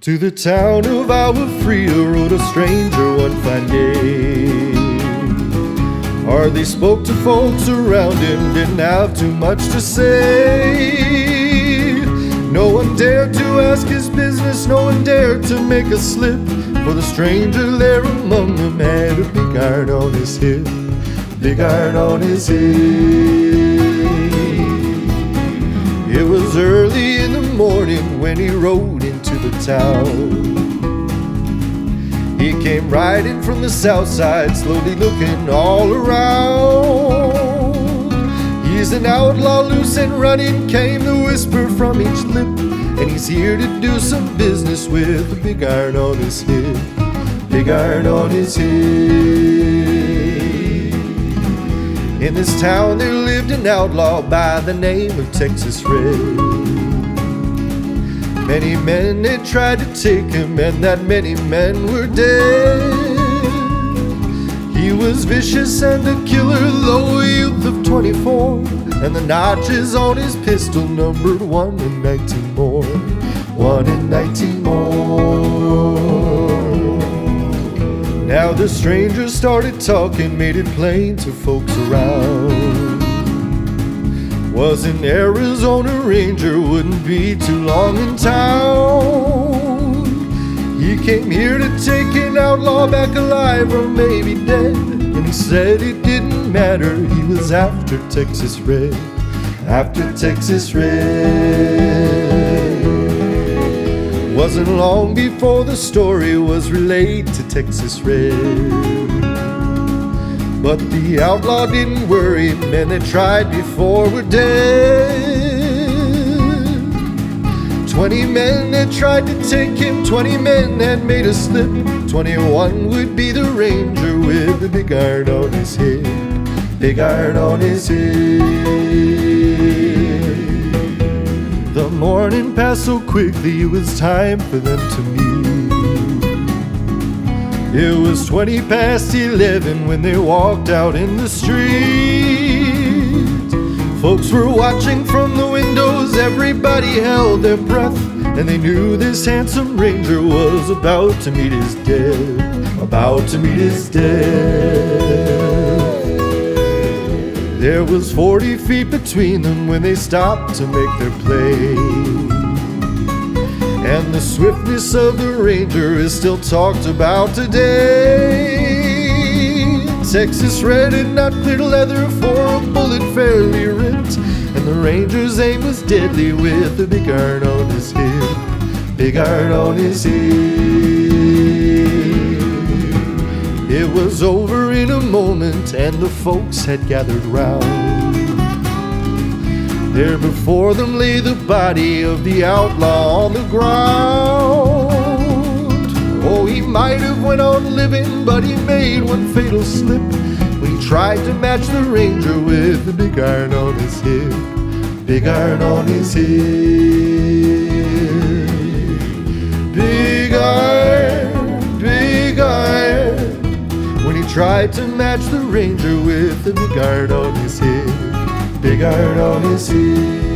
To the town of our Frida rode a stranger one fine day. Hardly spoke to folks around him, didn't have too much to say. No one dared to ask his business, no one dared to make a slip, for the stranger there among them had a big iron on his hip, big iron on his hip. It was early in the morning when he rode into the town. He came riding from the south side, slowly looking all around. He's an outlaw, loose and running, came the whisper from each lip, and he's here to do some business with a big iron on his hip, big iron on his hip. In this town there lived an outlaw by the name of Texas Red. Many men had tried to take him, and that many men were dead. He was vicious and a killer, though a youth of 24, and the notches on his pistol numbered 1 in 19 more, 1 in 19 more. Now the stranger started talking, made it plain to folks around. Was an Arizona Ranger, wouldn't be too long in town. He came here to take an outlaw back alive or maybe dead, and he said it didn't matter, he was after Texas Red, after Texas Red. Wasn't long before the story was relayed to Texas Red. But the outlaw didn't worry, men that tried before were dead. 20 men had tried to take him, 20 men had made a slip. 21 would be the ranger with the big iron on his hip, big iron on his hip. The morning passed so quickly, it was time for them to meet. It was 20 past 11 when they walked out in the street. Folks were watching from the windows, everybody held their breath, and they knew this handsome ranger was about to meet his death, about to meet his death. There was 40 feet between them when they stopped to make their play. And the swiftness of the ranger is still talked about today. Texas Red had not cleared leather for a bullet fairly ripped, and the ranger's aim was deadly with a big iron on his hip, big iron on his hip. It was over in a moment and the folks had gathered round. There before them lay the body of the outlaw on the ground. Oh, he might have went on living, but he made one fatal slip when he tried to match the ranger with the big iron on his hip, big iron on his hip. Big iron, big iron, when he tried to match the ranger with the big iron on his hip, big iron on his hip.